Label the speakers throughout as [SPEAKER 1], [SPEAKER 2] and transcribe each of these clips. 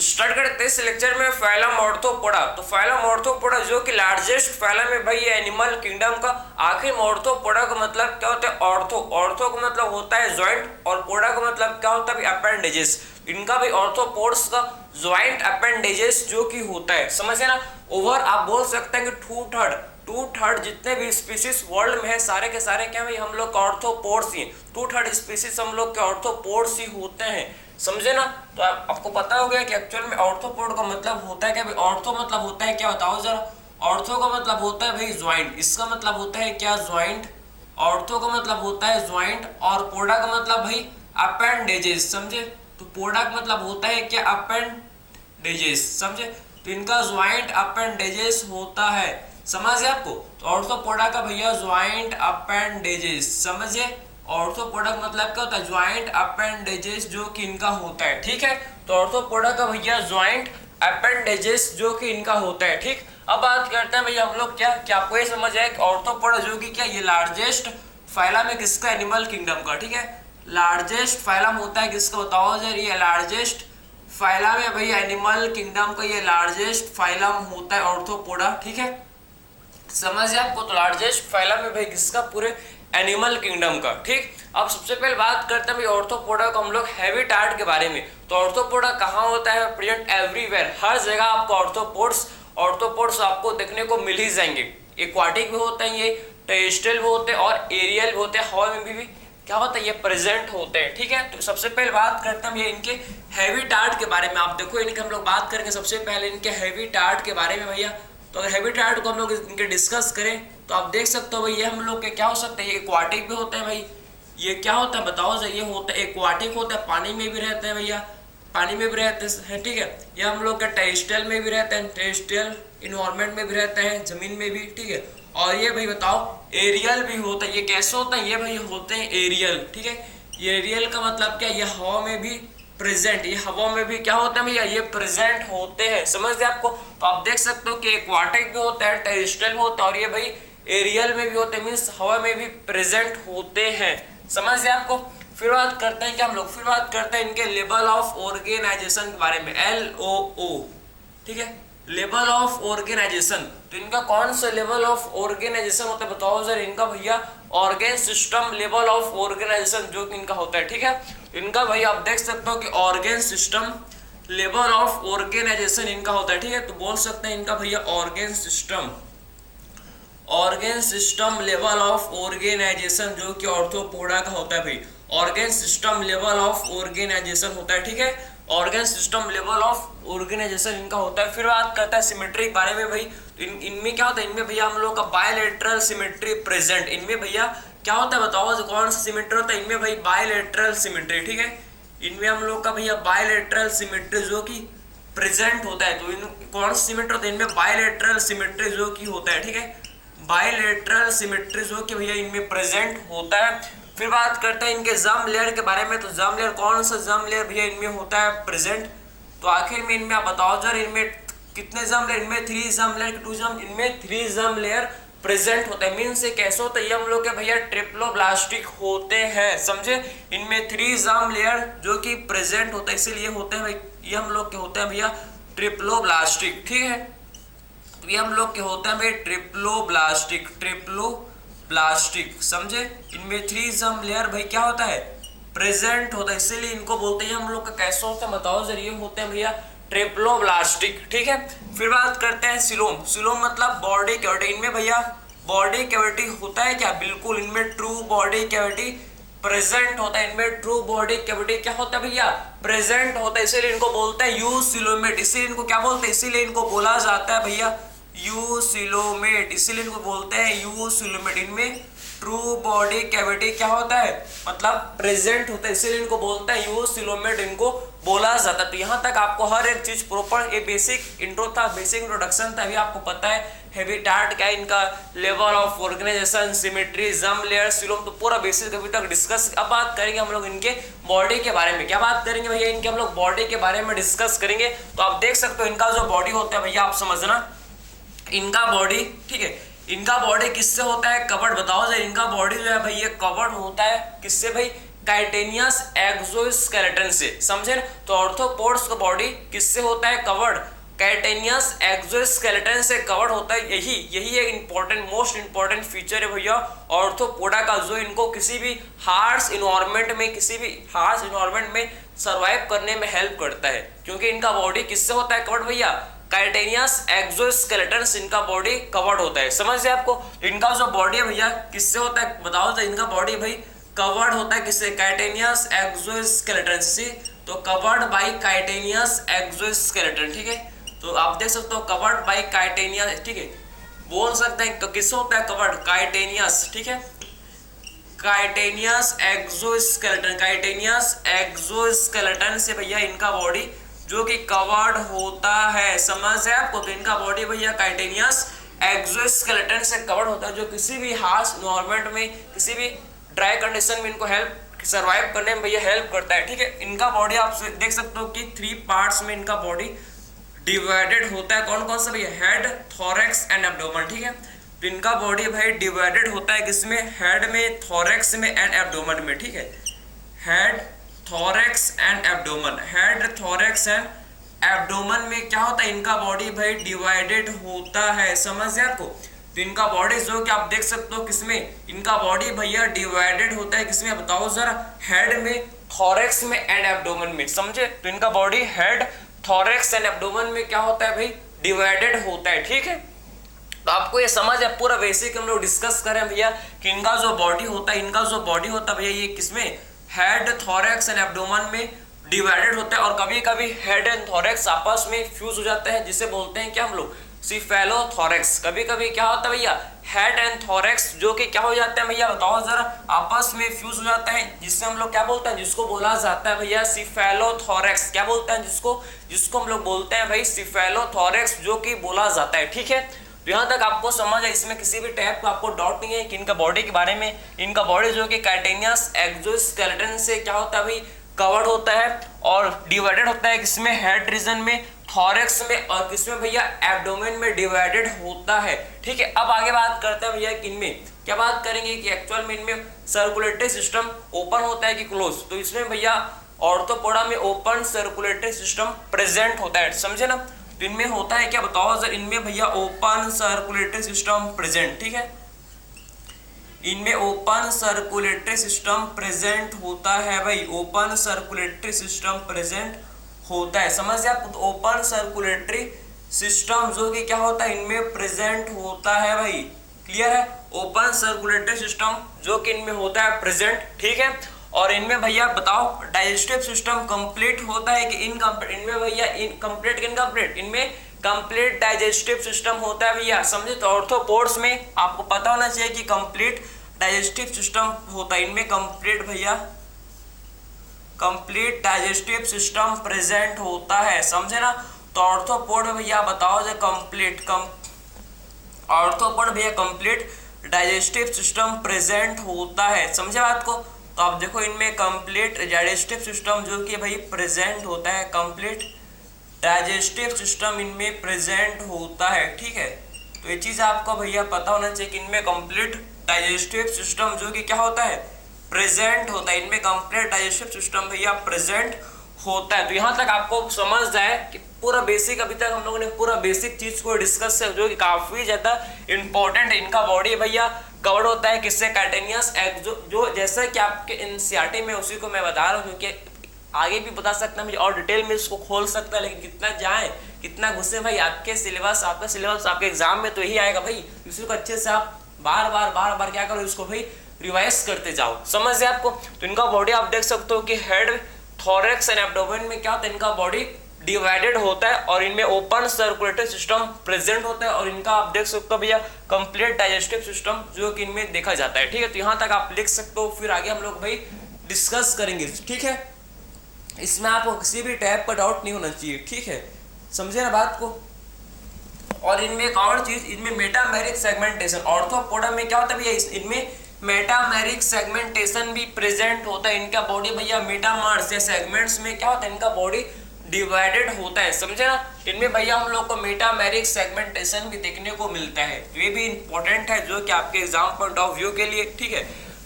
[SPEAKER 1] Start करते हैं इस लेक्चर में फाइलम ऑर्थोपोडा। तो फाइलम ऑर्थोपोडा जो कि लार्जेस्ट फाइलम है भाई एनिमल किंगडम का। आखिर ऑर्थोपोडा का मतलब क्या होता है? ऑर्थो, ऑर्थो का मतलब होता है ज्वाइंट और पोडा का मतलब क्या होता है? अपेंडेजेस। इनका भी ऑर्थोपोड्स का ज्वाइंट अपेंडेजेस जो कि होता है, समझे ना। ओवर आप बोल सकते हैं कि टू थर्ड जितने भी स्पीसीज वर्ल्ड में है सारे के सारे क्या भाई हम लोग ऑर्थोपोड्स ही, 2/3 स्पीसीज हम लोग के ऑर्थोपोड्स ही होते हैं, समझे ना। तो आपको पता हो गया कि एक्चुअल में ऑर्थोपोड का मतलब होता है क्या भाई? ऑर्थो मतलब होता है क्या, बताओ जरा। ऑर्थो का मतलब होता है भाई ज्वाइंट, इसका मतलब होता है क्या? ज्वाइंट। ऑर्थो का मतलब होता है ज्वाइंट और पोडा का मतलब भाई अपेंडेजेस, समझे। तो पोडा का मतलब होता है क्या? अपेंडेजेस, समझे। तो इनका ज्वाइंट अपेंडेजेस होता है, समझे आपको। तो ऑर्थोपोडा का भैया ज्वाइंट अपेंडेजेस, समझे। ऑर्थोपोडा का मतलब क्या होता है? ज्वाइंट अपेंडेजेस जो कि इनका होता है, ठीक है। तो ऑर्थोपोडा का भैया ज्वाइंट अपेंडेजेस जो कि इनका होता है, ठीक। अब बात करते हैं भैया हम लोग क्या आपको ये समझ आए कि ऑर्थोपोडा जो कि क्या ये लार्जेस्ट फाइलम है किसका? एनिमल किंगडम का, ठीक है। लार्जेस्ट फाइलम होता है किसका, बताओ जरा। ये लार्जेस्ट फाइलम है भैया एनिमल किंगडम का, ये लार्जेस्ट फाइलम होता है ऑर्थोपोडा, ठीक है। समझ आपको। तो लार्जेस्ट फाइलम है भाई किसका? पूरे एनिमल किंगडम का, ठीक। अब सबसे पहले बात करते हैं भाई ऑर्थोपोडा को हम लोग हैबिटाट के बारे में। तो ऑर्थोपोडा कहाँ होता है? प्रेजेंट एवरीवेयर, हर जगह आपको ऑर्थोपोड्स आपको देखने को मिल ही जाएंगे। एक्वाटिक भी होते हैं, ये टेरेस्ट्रियल भी होते हैं और एरियल भी होते हैं, हवा में भी क्या होता है? ये प्रेजेंट होते हैं, ठीक है। तो सबसे पहले बात करते हैं ये इनके हैबिटाट के बारे में। आप देखो इनके हम लोग बात करेंगे सबसे पहले इनके हैबिटाट के बारे में भैया। तो अगर हैबिटाट को हम लोग इनके डिस्कस करें तो आप देख सकते हो भाई ये हम लोग के क्या हो सकते हैं? ये एक्वाटिक भी होते हैं भाई। ये क्या होता है बताओ जरा। ये होता है एक्वाटिक होता है, पानी में भी रहते हैं भैया, पानी में भी रहते हैं, ठीक है। ये हम लोग के टेरेस्ट्रियल में भी रहते हैं, टेरेस्ट्रियल इन्वायरमेंट में भी रहते हैं, जमीन में भी, ठीक है। और ये भाई बताओ एरियल भी होता है। ये कैसे होता है? ये भाई होते हैं एरियल, ठीक है। ये एरियल का मतलब क्या? ये हवा में भी प्रेजेंट, ये हवा में भी क्या होता है भैया? ये प्रेजेंट होते हैं, समझ गए आपको। तो आप देख सकते हो कि एक्वाटिक भी होता है, टेरेस्ट्रियल भी होता है और ये भाई एरियल में भी होते हैं, मीन्स हवा में भी प्रेजेंट होते हैं, समझ गए आपको। फिर बात करते हैं क्या हम लोग, फिर बात करते हैं इनके लेवल ऑफ ऑर्गेनाइजेशन के बारे में, LOO, ठीक है। लेवल ऑफ ऑर्गेनाइजेशन, तो इनका कौन सा लेवल ऑफ ऑर्गेनाइजेशन होता है बताओ जरा। इनका भैया organ system level of organization जो कि इनका होता है, ठीक है। इनका भाई आप देख सकते हो कि organ system level of organization इनका होता है, ठीक है। तो बोल सकते हैं इनका भैया organ system level of organization जो कि ऑर्थोपोडा का होता है भाई। Organ system level of organization होता है, ठीक है। Organ system level of organization इनका होता है। फिर बात करता है सिमेट्री के बारे में भाई। इनमें क्या होता है? इनमें भैया हम लोग का बायलैटरल सिमेट्री प्रेजेंट। इनमें भैया क्या होता है बताओ जो कौन सा सिमेट्री होता है? इनमें भाई बायलैटरल सिमेट्री, ठीक है। इनमें हम लोग का भैया बायलैटरल सिमेट्री जो कि प्रेजेंट होता है। तो इन कौन सा सिमेट्री होता है? इनमें बायलैटरल सिमेट्री जो कि होता है, ठीक है। बायलैटरल सिमेट्री जो कि भैया इनमें प्रेजेंट होता है। फिर बात करते हैं इनके जर्म लेयर के बारे में। तो जर्म लेयर कौन सा जर्म लेयर भैया इनमें होता है प्रेजेंट? तो आखिर में इनमें आप बताओ जरा इनमें कितने जर्म लेयर? इनमें 3 जर्म लेयर, 2 जर्म, इनमें 3 जर्म लेयर प्रेजेंट होता है। मीन से कैसे होता है? ये हम लोग के भैया ट्रिप्लोब्लास्टिक होते हैं, समझे। इनमें 3 जर्म लेयर जो कि प्रेजेंट होता है, इसीलिए होते हैं भाई ये हम लोग के होते हैं भैया ट्रिप्लोब्लास्टिक, ठीक है। ये हम लोग के होते हैं भाई ट्रिप्लोब्लास्टिक, समझे। इनमें 3 जर्म लेयर भाई क्या होता है? प्रेजेंट होता है, इसीलिए इनको बोलते हैं हम लोग का कैसे होता है बताओ जरिए होते हैं भैया ट्रिप्लोब्लास्टिक, ठीक है। फिर बात करते हैं सिलोम। सिलोम मतलब बॉडी कैविटी। इनमें भैया बॉडी कैविटी होता है क्या? बिल्कुल, इनमें ट्रू बॉडी कैविटी प्रेजेंट होता है। इनमें ट्रू बॉडी कैविटी क्या होता है भैया? प्रेजेंट होता है, इसीलिए इनको बोलते हैं यूसिलोमेट। इसीलिए इनको क्या बोलते हैं? इसीलिए इनको बोला जाता है भैया यूसिलोमेट, इसीलिए इनको बोलते हैं यूसिलोमेट। इनमें ट्रू बॉडी कैविटी क्या होता है? मतलब प्रेजेंट होता है, इसीलिए इनको बोलते हैं यूसिलोमेट, इनको बोला जाता है। तो यहाँ तक आपको हर एक चीज प्रॉपर, ये बेसिक इंट्रो था, बेसिक इंट्रोडक्शन था। अभी आपको पता है हैबिटाट क्या है, इनका level of organization, symmetry, germ layer, coelom, तो पूरा बेसिक अभी तक डिस्कस। अब बात करेंगे हम लोग इनके बॉडी के बारे में। क्या बात करेंगे भैया? इनके हम लोग बॉडी के बारे में डिस्कस करेंगे। तो आप देख सकते हो इनका जो बॉडी होता है भैया, आप समझना इनका बॉडी, ठीक है। इनका बॉडी किससे होता है? कवर्ड। बताओ जरा इनका बॉडी जो है भाई ये कवर्ड होता है किससे भाई? काइटेनियस एक्सोस्केलेटन से, समझे। तो ऑर्थ्रोपोड्स का बॉडी किससे होता है कवर्ड, काइटेनियस एक्सोस्केलेटन से कवर्ड होता है। यही एक इंपॉर्टेंट मोस्ट इंपॉर्टेंट फीचर है भैया ऑर्थ्रोपोडा का, जो इनको किसी भी हार्श इन्वायरमेंट में सर्वाइव करने में हेल्प करता है, क्योंकि इनका बॉडी किससे होता है कवर्ड भैया, काइटेनियस एक्सोस्केलेटन से इनका बॉडी कवर्ड होता है। समझ गए आपको। इनका जो बॉडी है भैया किससे होता है बताओ, तो इनका बॉडी भाई कवर्ड होता है किससे, काइटेनियस एक्सोस्केलेटन से। तो कवर्ड बाय काइटेनियस एक्सोस्केलेटन, ठीक है। तो आप देख सकते हो कवर्ड बाय काइटेनियस, ठीक है। बोल सकते हैं किससे होता है कवर्ड, काइटेनियस, ठीक है, काइटेनियस एक्सोस्केलेटन से भैया इनका बॉडी जो कि कवर्ड होता है। समझ है आपको। तो इनका बॉडी भैया काइटेनियस एक्सोस्केलेटन से कवर्ड होता है, जो किसी भी हार्श एनवायरनमेंट में, किसी भी ड्राई कंडीशन में इनको हेल्प सर्वाइव करने में भैया हेल्प करता है, ठीक है। इनका बॉडी आप देख सकते हो कि 3 पार्ट्स में इनका बॉडी डिवाइडेड होता है। कौन कौन सा भैया, हेड, थोरैक्स एंड एब्डोमेन, ठीक है। तो इनका बॉडी भाई डिवाइडेड होता है किसमें, हेड में, थोरैक्स में एंड एब्डोमेन में, ठीक है। Head, thorax and abdomen, head, thorax and abdomen में क्या होता है, इनका बॉडी भाई डिवाइडेड होता है। समझ गए आपको। तो इनका बॉडी जो कि आप देख सकते हो किसमें, इनका बॉडी भैया डिवाइडेड होता है किसमें बताओ जरा, हेड में, थोरैक्स में एंड एब्डोमेन में, समझे। तो इनका body head, thorax and abdomen में क्या होता है भाई, डिवाइडेड होता है, ठीक है। तो आपको ये समझ है, पूरा बेसिक हम लोग डिस्कस करें भैया कि इनका जो बॉडी होता है भैया ये किसमें, हेड, थोरैक्स एंड एब्डोमेन में डिवाइडेड होता है। और कभी कभी हेड एंड थोरैक्स आपस में फ्यूज हो जाते हैं, जिसे बोलते हैं क्या हम लोग, सिफेलोथोरैक्स। कभी कभी क्या होता है भैया, हेड एंड थोरैक्स जो कि क्या हो जाते हैं भैया बताओ जरा, आपस में फ्यूज हो जाते हैं, जिससे हम लोग क्या बोलते हैं, जिसको बोला जाता है भैया सिफेलोथोरैक्स। क्या बोलते हैं जिसको हम लोग बोलते हैं भाई सिफेलोथोरैक्स, जो कि बोला जाता है, ठीक है। तो यहाँ तक आपको समझ है, इसमें किसी भी टाइप का आपको डाउट नहीं है कि इनका बॉडी के बारे में। इनका बॉडी जो कि काइटेनियस एक्सोस्केलेटन से क्या होता है भाई, कवर्ड होता है और डिवाइडेड होता है किसमें, हेड रीजन में, थोरैक्स में और किसमें भैया, एब्डोमेन में डिवाइडेड होता है, ठीक है। अब आगे बात करते हैं भैया कि इनमें क्या बात करेंगे कि एक्चुअल में इनमें सर्कुलेटरी सिस्टम ओपन होता है कि क्लोज। तो इसमें भैया ऑर्थ्रोपोडा में ओपन सर्कुलेटरी सिस्टम प्रेजेंट होता है, समझे ना। तो इनमें होता है क्या बताओ सर, इनमें भैया ओपन सर्कुलेटरी सिस्टम प्रेजेंट, ठीक है। इनमें ओपन सर्कुलेटरी सिस्टम प्रेजेंट होता है भाई, ओपन सर्कुलेटरी सिस्टम प्रेजेंट होता है। समझ आप। तो ओपन सर्कुलेटरी सिस्टम जो कि क्या होता है, इनमें प्रेजेंट होता है भाई, क्लियर है। ओपन सर्कुलेटरी सिस्टम जो कि इनमें होता है प्रेजेंट, ठीक है। और इनमें भैया बताओ डाइजेस्टिव सिस्टम कंप्लीट होता है कि इनकम्प्लीट, इनमें भैया इनकम्प्लीट कि इनकम्प्लीट, इनमें कंप्लीट डाइजेस्टिव सिस्टम होता है भैया, समझे। तो ऑर्थ्रोपोड्स में आपको पता होना चाहिए कि कंप्लीट डाइजेस्टिव सिस्टम होता है, इनमें कंप्लीट भैया कंप्लीट डाइजेस्टिव सिस्टम प्रेजेंट होता है, समझे ना। तो ऑर्थ्रोपोड में भैया बताओ जो ऑर्थ्रोपोड भैया कंप्लीट डाइजेस्टिव सिस्टम प्रेजेंट होता है, समझे बात को। तो आप देखो इनमें कंप्लीट डाइजेस्टिव सिस्टम जो कि भाई प्रेजेंट होता है, कंप्लीट डाइजेस्टिव सिस्टम इनमें प्रेजेंट होता है, ठीक है। तो ये चीज आपको भैया पता होना चाहिए कि इनमें कंप्लीट डाइजेस्टिव सिस्टम जो कि क्या होता है, प्रेजेंट होता है। इनमें कंप्लीट डाइजेस्टिव सिस्टम भैया प्रेजेंट होता है। तो यहाँ तक आपको समझ जाए कि पूरा बेसिक, अभी तक हम लोगों ने पूरा बेसिक चीज को डिस्कस है, जो कि काफी ज्यादा इंपॉर्टेंट है। इनका बॉडी भैया कवर्ड होता है किससे, काइटेनियस जो जैसा कि आपके एनसीईआरटी में उसी को मैं बता रहा हूँ, क्योंकि आगे भी बता सकता हूँ और डिटेल में इसको खोल सकता है, लेकिन कितना जाए कितना घुसे भाई, आपके सिलेबस आपके एग्जाम में तो यही आएगा भाई। इसी को अच्छे से आप बार बार क्या करो, इसको भाई रिवाइज करते जाओ, समझ गए आपको। तो इनका बॉडी आप देख सकते हो कि हेड, थोरैक्स एंड एब्डोमेन में क्या होता है, इनका बॉडी डिवाइडेड होता है और इनमें ओपन सर्कुलेटरी सिस्टम प्रेजेंट होता है और इनका आप देख सकते हो भैया कंप्लीट डाइजेस्टिव सिस्टम जो कि इनमें देखा जाता है, ठीक है। तो यहाँ तक आप लिख सकते हो, फिर आगे हम लोग भाई डिस्कस करेंगे, ठीक है। इसमें आपको किसी भी टाइप का डाउट नहीं होना चाहिए, ठीक है, समझे ना बात को। और इनमें एक और चीज, इनमें मेटामेरिक सेगमेंटेशन, ऑर्थ्रोपोडा में क्या होता है भैया, इनमें मेटामेरिक सेगमेंटेशन भी प्रेजेंट होता है। इनका बॉडी भैया मेटामर्स या सेगमेंट्स में क्या होता है, इनका बॉडी डिवाइडेड होता है, समझे ना। इनमें भैया हम लोग को मेटामेरिक सेगमेंटेशन भी देखने को मिलता है। ये भी इंपॉर्टेंट है जो कि आपके एग्जाम पॉइंट ऑफ व्यू के लिए, ठीक है,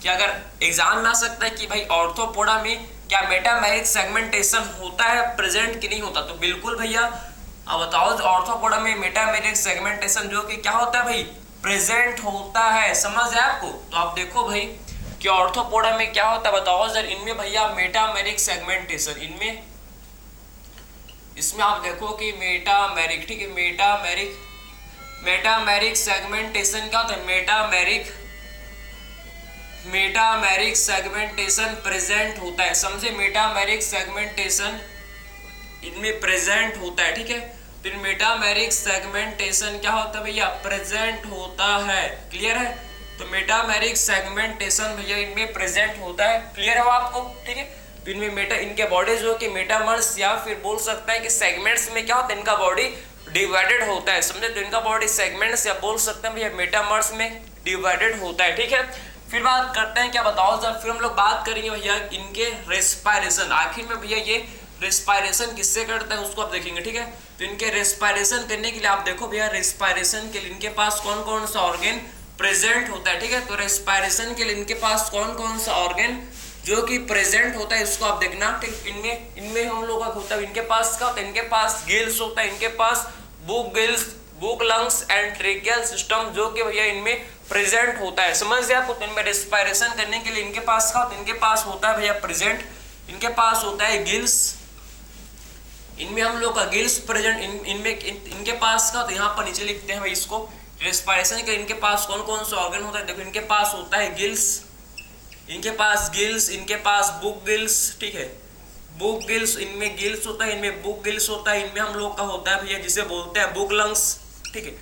[SPEAKER 1] कि अगर एग्जाम में आ सकता है कि भाई ऑर्थोपोडा में क्या मेटामेरिक सेगमेंटेशन होता है प्रेजेंट कि नहीं होता, तो बिल्कुल भैया अब बताओ ऑर्थोपोडा में मेटामेरिक सेगमेंटेशन जो कि क्या होता है भाई प्रेजेंट होता है, समझ है आपको। तो आप देखो भाई कि ऑर्थोपोडा में क्या होता है बताओ सर, इनमें भैया मेटामेरिक सेगमेंटेशन, इनमें इसमें आप देखो कि मेटामेरिक, ठीक है, मेटामेरिक सेगमेंटेशन क्या होता है, मेटामेरिक सेगमेंटेशन प्रेजेंट होता है, समझे, मेटामेरिक सेगमेंटेशन इनमें प्रेजेंट होता है, ठीक है। तो इन मेटामेरिक सेगमेंटेशन क्या होता है भैया प्रेजेंट होता है, क्लियर है। तो मेटामेरिक सेगमेंटेशन भैया इनमें प्रेजेंट होता है, क्लियर है आपको, ठीक है। तो इनमें इनके बॉडी जो कि मेटामर्स या फिर बोल सकता है कि सेगमेंट्स में क्या होता है, इनका बॉडी डिवाइडेड होता है, समझे। तो इनका बॉडी सेगमेंट्स या बोल सकते हैं भैया मेटामर्स में डिवाइडेड होता है, ठीक है। फिर बात करते हैं क्या बताओ सर, फिर हम लोग बात करेंगे भैया इनके रेस्पायरेशन, आखिर में भैया ये रेस्पायरेशन किससे करता है उसको आप देखेंगे, ठीक है। तो इनके रेस्पायरेशन करने के लिए आप देखो भैया रेस्पायरेशन के लिए इनके पास कौन कौन सा ऑर्गन प्रेजेंट होता है, ठीक है। तो रेस्पायरेशन के लिए इनके पास कौन कौन सा ऑर्गन जो कि प्रेजेंट होता है इसको आप देखना, ठीक। इनमें हम लोग का होता है, इनके पास क्या होता है, इनके पास गिल्स होता है, इनके पास book lungs and tracheal system जो कि भैया इनमें प्रेजेंट होता है, समझ आपको। तो इनमें रेस्पायरेशन करने के लिए इनके पास क्या होता है, इनके पास होता है भैया प्रेजेंट, इनके पास होता है गिल्स, इनमें हम लोग का गिल्स प्रेजेंट, इनके पास का, तो यहाँ पर नीचे लिखते हैं भाई इसको रेस्पायरेशन के इनके पास कौन कौन सा ऑर्गन होता है, देखो इनके पास होता है गिल्स, इनके पास गिल्स, इनके पास बुक गिल्स, ठीक है, बुक गिल्स, इनमें गिल्स होता है, इनमें बुक गिल्स होता है, इनमें हम लोग का होता है भैया जिसे बोलते हैं बुक लंग्स, ठीक है,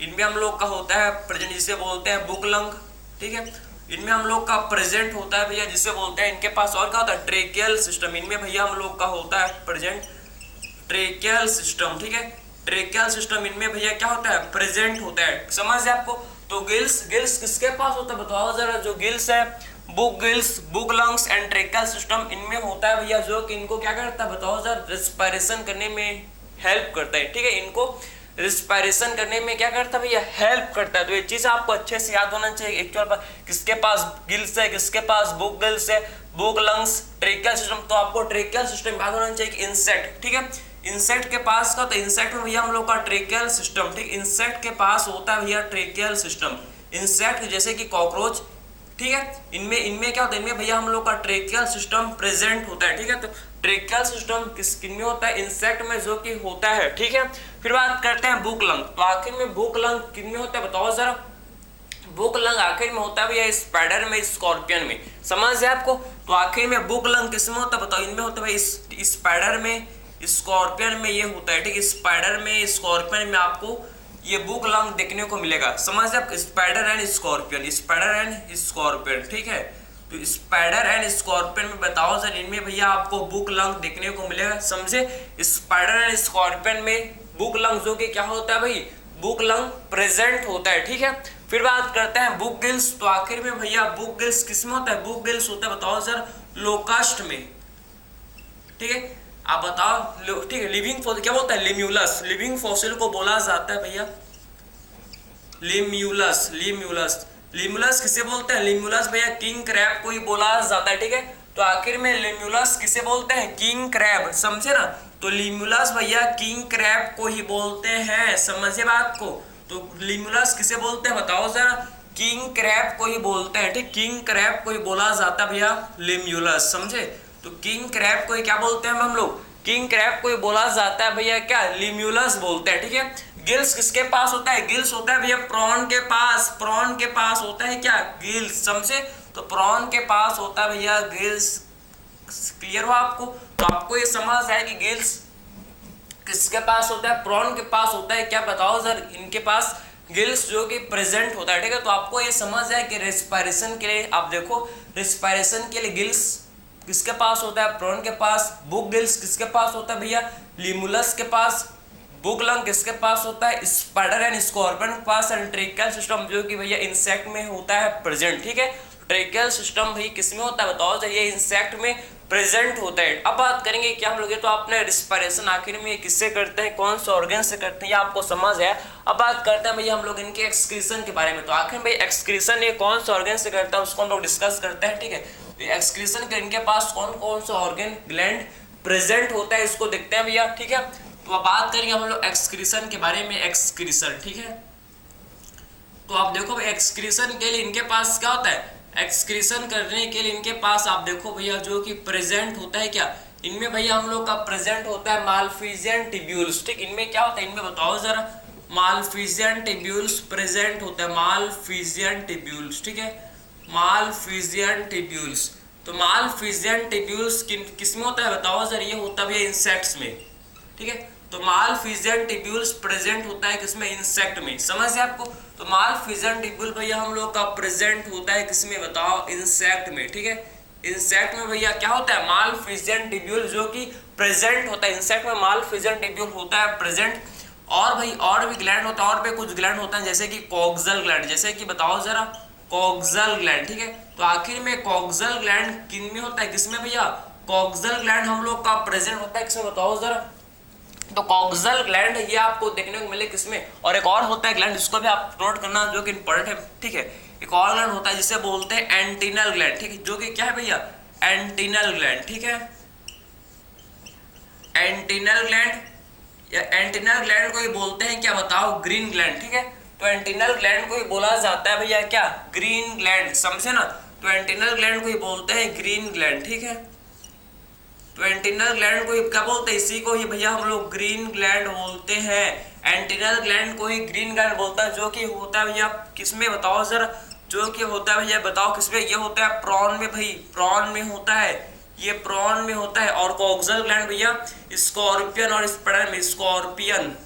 [SPEAKER 1] इनमें हम लोग का होता है प्रेजेंट जिसे बोलते हैं बुक लंग, ठीक है, इनमें हम लोग का प्रेजेंट होता है भैया जिसे बोलते हैं, इनके पास और क्या होता है ट्रेकियल सिस्टम, इनमें भैया हम लोग का होता है प्रेजेंट ट्रेकियल सिस्टम, ठीक है, ट्रेकियल सिस्टम इनमें भैया क्या होता है प्रेजेंट होता है, समझ है आपको। तो गिल्स किसके पास होता है बताओ जरा, जो गिल्स है book gills, book lungs and tracheal system इनमें होता है भैया जो कि इनको क्या करता है बताओ जरा रेस्पायरेशन करने में हेल्प करता है, ठीक है, इनको रेस्पायरेशन करने में क्या करता है भैया हेल्प करता है। तो ये चीज आपको अच्छे से याद होना चाहिए एक्चुअल पर किसके पास गिल्स है, किसके पास बुक गिल्स है, बुक लंग्स, ट्रेकियल सिस्टम। तो आपको ट्रेकियल सिस्टम याद होना चाहिए कि इंसेक्ट, ठीक है, इंसेक्ट के पास का, तो इंसेक्ट में भैया हम लोग का ट्रेकियल सिस्टम, ठीक, इंसेक्ट के पास होता है भैया ट्रेकियल सिस्टम, इंसेक्ट जैसे कि कॉकरोच, ठीक है, इनमें क्या होता है, इनमें भैया हम लोग का ट्रेकियल सिस्टम प्रेजेंट होता है, ठीक है। तो ट्रेकियल सिस्टम किनमें होता है, इंसेक्ट में जो कि होता है, ठीक है। फिर बात करते हैं बुक लंग, तो आखिर में बुक लंग किनमें होता है बताओ जरा, बुक लंग आखिर में होता है भैया स्पाइडर में, स्कॉर्पियन में, समझ है आपको। तो आखिर में बुक लंग किसमें होता है बताओ, इनमें होता है भाई स्पाइडर में, स्कॉर्पियन में ये होता है, ठीक, स्पाइडर में स्कॉर्पियन में आपको ये बुक लंग देखने को मिलेगा, समझ आप, spider and scorpion, spider and scorpion, ठीक है। तो स्पाइडर एंड स्कॉर्पियन में बताओ सर इनमें भैया आपको बुक लंग देखने को मिलेगा, समझे। स्पाइडर एंड स्कॉर्पियन में बुक लंग जो कि क्या होता है भाई बुक लंग प्रेजेंट होता है, ठीक है। फिर बात करते हैं बुक गिल्स, तो आखिर में भैया बुक गिल्स किसमें होता है, बुक गिल्स होता है बताओ सर लोकास्ट में, ठीक है, आप बताओ, ठीक है। लिविंग फॉसिल क्या बोलता है, लिम्यूलस, लिविंग फॉसिल को बोला जाता है भैया लिम्यूलस, लिम्यूलस किसे बोलते हैं, लिम्यूलस भैया किंग क्रैब को ही बोला जाता है, ठीक है। तो आखिर में लिम्यूलस किसे बोलते हैं, किंग क्रैब, समझे ना। तो लिम्यूलस भैया किंग क्रैब को ही बोलते हैं, समझे बात को। तो लिम्यूलस किसे बोलते हैं बताओ जरा, किंग क्रैब को ही बोलते हैं, ठीक, किंग क्रैब को ही बोला जाता है भैया लिम्यूलस, समझे। तो किंग क्रैब को ही क्या बोलते हैं हम लोग, किंग क्रैब को ही बोला जाता है भैया क्या लिम्यूलस बोलते हैं, ठीक है। गिल्स किसके पास होता है, गिल्स होता है भैया प्रॉन के पास, प्रॉन के पास होता है क्या गिल्स, समझे। तो प्रॉन के पास होता है भैया गिल्स, क्लियर हुआ आपको। तो आपको ये समझ है कि गिल्स किसके पास होता है, प्रॉन के पास होता है क्या बताओ सर, इनके पास गिल्स जो कि प्रेजेंट होता है, ठीक है। तो आपको ये समझ है कि रेस्पायरेशन के लिए आप देखो, रेस्पायरेशन के लिए गिल्स किसके पास होता है, प्रॉन के पास, बुक गिल्स किसके पास होता है भैया लिमुलस के पास, बुक लंग किसके पास होता है स्पाइडर एंड स्कॉर्पियन के पास, एंड ट्रेकियल सिस्टम जो कि भैया इंसेक्ट में होता है प्रेजेंट, ठीक है। ट्रेकियल सिस्टम भाई किसमें होता है बताओ, ये इंसेक्ट में प्रेजेंट होता है। अब बात करेंगे क्या हम लोग, तो आपने रिस्पिरेशन आखिर में किससे करते हैं, कौन से ऑर्गन से करते हैं, ये आपको समझ है। अब बात करते हैं भैया हम लोग इनके एक्सक्रीशन के बारे में। तो आखिर में एक्सक्रीशन ये कौन से ऑर्गन से करता है उसको हम लोग डिस्कस करते हैं, ठीक है। तो एक्सक्रीशन के इनके पास कौन कौन सा ऑर्गन ग्लैंड प्रेजेंट होता है इसको देखते हैं भैया, ठीक है। तो अब बात करेंगे हम लोग एक्सक्रीशन के बारे में। एक्सक्रीशन, ठीक है। तो आप देखो भाई एक्सक्रीशन के लिए इनके पास क्या होता है, एक्सक्रीशन करने के लिए इनके पास आप देखो भैया जो कि प्रेजेंट होता है क्या, इनमें भैया हम लोग का प्रेजेंट होता है मालफिजियन टिब्यूल्स, ठीक। इनमें क्या होता है, इनमें बताओ जरा, मालफिजियन टिब्यूल्स प्रेजेंट होता है, मालफिजियन टिब्यूल्स, ठीक है, मालफिजियन टिब्यूल्स। तो मालफिजियन टिब्यूल्स किसमें होता है बताओ जरा, ये होता है भैया इंसेक्ट्स में, ठीक है। तो मालफिजियन टिब्यूल्स प्रेजेंट होता है किसमें, इंसेक्ट में, समझ है आपको। तो मालफिजियन टिब्यूल भैया हम लोग का प्रेजेंट होता है किसमें बताओ, इंसेक्ट में, ठीक है। इंसेक्ट में भैया क्या होता है, मालफिजियन टिब्यूल जो कि प्रेजेंट होता है इंसेक्ट में, मालफिजियन टिब्यूल होता है प्रेजेंट। और भाई और भी ग्लैंड होता है, और भी कुछ ग्लैंड होता है जैसे कि कॉक्सल ग्लैंड, जैसे कि बताओ जरा, कॉक्सल ग्लैंड, ठीक है। तो आखिर में कॉक्सल ग्लैंड किन में होता है, किसमें भैया, कॉक्सल ग्लैंड हम लोग का प्रेजेंट होता है किसमें बताओ जरा। तो कॉक्सल ग्लैंड ये आपको देखने को मिले किसमें, और एक और होता है ग्लैंड जिसको भी आप नोट करना जो कि इंपॉर्टेंट है, ठीक है। एक और ग्लैंड होता है जिसे बोलते हैं एंटीनल ग्लैंड, ठीक है, जो कि क्या है भैया, एंटीनल ग्लैंड, ठीक है। एंटीनल ग्लैंड या एंटीनल ग्लैंड को ही बोलते हैं क्या बताओ, ग्रीन ग्लैंड, ठीक है। तो एंटीनल ग्लैंड को ही बोला जाता है भैया क्या, ग्रीन ग्लैंड, समझे ना। तो एंटीनल ग्लैंड को ही बोलते हैं ग्रीन ग्लैंड, ठीक है। तो एंटीनल ग्लैंड को क्या बोलते हैं, इसी को ही भैया हम लोग ग्रीन ग्लैंड बोलते हैं। एंटीनल ग्लैंड को ही ग्रीन ग्लैंड बोलता है, जो कि होता है भैया किसमें बताओ जरा, जो कि होता है भैया बताओ किसमें, ये होता है प्रॉन में भाई, प्रॉन में होता है, ये प्रॉन में होता है। और कॉक्सल ग्लैंड भैया स्कॉर्पियन और स्पाइडर में, स्कॉर्पियन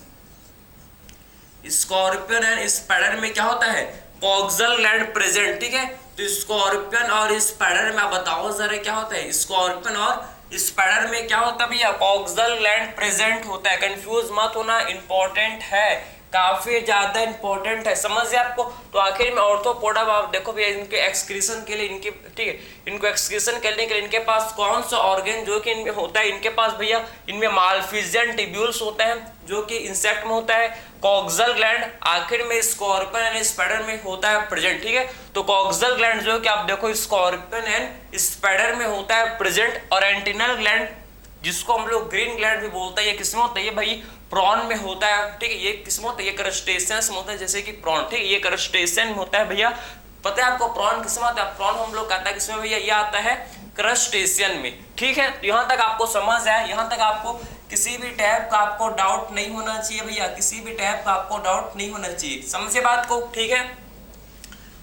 [SPEAKER 1] एंड स्पाइडर में क्या होता है, कॉक्सल ग्लैंड प्रेजेंट, ठीक है। तो स्कॉर्पियन और स्पाइडर में आप बताओ जरा क्या होता है, स्कॉर्पियन और स्पाइडर में क्या होता है भैया, कॉक्सल ग्लैंड प्रेजेंट होता है। कंफ्यूज मत होना, इंपॉर्टेंट है, काफी ज्यादा इंपॉर्टेंट है, समझ आपको। तो आखिर में ऑर्थोपोडा आप देखो भैया इनके एक्सक्रीशन के लिए, इनके, ठीक है, इनको एक्सक्रीशन करने के लिए इनके पास कौन सा ऑर्गन जो कि इनमें होता है, इनके पास भैया इनमें मालफिजियन टिब्यूल्स होता है जो कि इंसेक्ट में होता है, कॉक्सल ग्लैंड आखिर में स्कॉर्पियन एंड स्पाइडर में होता है प्रेजेंट, ठीक है। तो कॉक्सल ग्लैंड जो कि आप देखो स्कॉर्पियन एंड स्पाइडर में होता है प्रेजेंट, और एंटीनल ग्लैंड जिसको हम लोग ग्रीन ग्लैंड भी बोलते हैं, ये किसमें होता है, ये भाई प्रॉन में होता है, ठीक है। ये किसमें होता है, ये क्रस्टेशियंस में होता है, जैसे कि प्रॉन, ठीक है, ये क्रस्टेशियन में होता है भैया। पता है आपको प्रॉन किसमें आता है, प्रॉन हम लोग कहता है किसमें भैया, ये आता है क्रस्टेशियन में, ठीक है। तो यहाँ तक आपको समझ आया, यहाँ तक आपको किसी भी टाइप का आपको डाउट नहीं होना चाहिए भैया, किसी भी टाइप का आपको डाउट नहीं होना चाहिए, समझे बात को, ठीक है।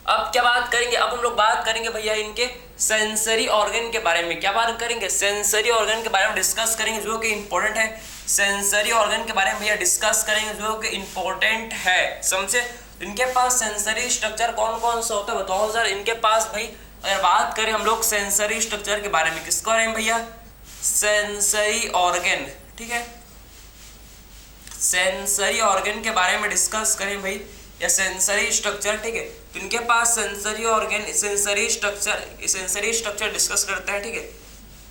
[SPEAKER 1] अब क्या बात करेंगे, अब हम लोग बात करेंगे भैया इनके सेंसरी ऑर्गन के बारे में। क्या बात करेंगे, सेंसरी ऑर्गन के बारे में डिस्कस करेंगे जो कि इंपॉर्टेंट है। सेंसरी ऑर्गन के बारे में भैया डिस्कस करेंगे जो कि इंपॉर्टेंट है, समझे। इनके पास सेंसरी स्ट्रक्चर कौन कौन सा होता है बताओ सर। इनके पास भाई अगर बात करें हम लोग सेंसरी स्ट्रक्चर के बारे में, किसके बारे में भैया, सेंसरी ऑर्गन, ठीक है, सेंसरी ऑर्गन के बारे में डिस्कस करें भाई, या सेंसरी स्ट्रक्चर, ठीक है। तो इनके पास sensory organ, sensory structure discuss करते हैं, ठीक है।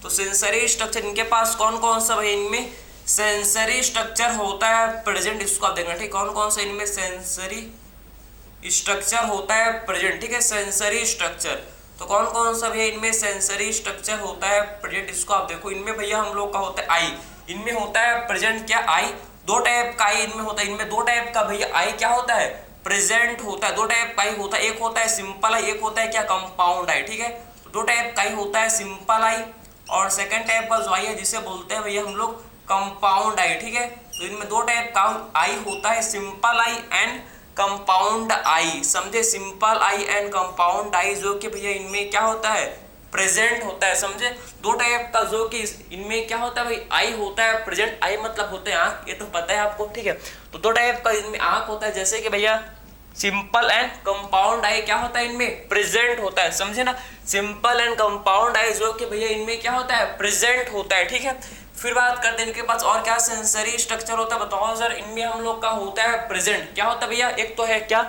[SPEAKER 1] तो सेंसरी स्ट्रक्चर इनके पास कौन कौन सा भाई, इनमें सेंसरी स्ट्रक्चर होता है प्रेजेंट, इसको आप देखना, ठीक, कौन कौन सा इनमें सेंसरी स्ट्रक्चर होता है प्रेजेंट, ठीक है। सेंसरी स्ट्रक्चर तो कौन कौन सा भैया इनमें सेंसरी स्ट्रक्चर होता है प्रेजेंट, इसको आप देखो। इनमें भैया हम लोग का होता है आई, इनमें होता है प्रेजेंट क्या, आई। दो टाइप का आई इनमें होता है, इनमें दो टाइप का भैया आई क्या होता है, प्रेजेंट होता है। दो टाइप का आई होता है, एक होता है सिंपल आई, एक होता है क्या, कंपाउंड आई, ठीक है। तो दो टाइप का आई होता है, सिंपल आई, और सेकंड टाइप का जो आई है जिसे बोलते हैं भैया हम लोग कंपाउंड आई, ठीक है। तो इनमें दो टाइप का आई होता है, सिंपल आई एंड कंपाउंड आई, समझे। सिंपल आई एंड कंपाउंड आई जो कि भैया इनमें क्या होता है, प्रेजेंट होता है, समझे। दो टाइप का जो कि इनमें क्या होता है भाई, आई होता है प्रेजेंट, आई मतलब होते हैं आंख, ये तो पता है आपको, ठीक है। तो दो टाइप का इनमें आंख होता है, जैसे कि भैया सिंपल एंड कंपाउंड आई क्या होता है, इनमें प्रेजेंट होता है, समझे ना। सिंपल एंड कंपाउंड आई जो कि भैया इनमें क्या होता है, प्रेजेंट होता है, ठीक है। फिर बात करते हैं इनके पास और क्या सेंसरी स्ट्रक्चर होता है बताओ सर। इनमें हम लोग का होता है प्रेजेंट, क्या होता है भैया, एक तो है क्या